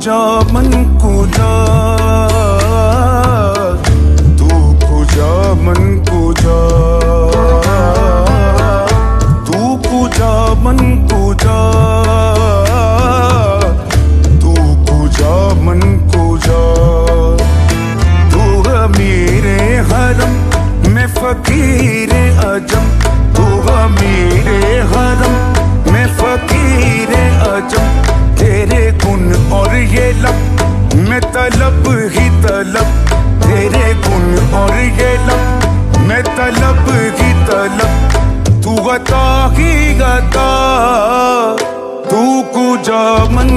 जा मन को जा, तू पूजा मन को जा, तू पूजा मन को जा, तू पूजा मन को जा। तू मेरे हरम में फकीर अजम, तू मेरे हरम में फकीर अजम। तेरे गुण और ये लब मैं तलब ही तलब, तेरे गुण और ये लब मैं तलब ही तलब। तू गता ही गता, तू कुजा मन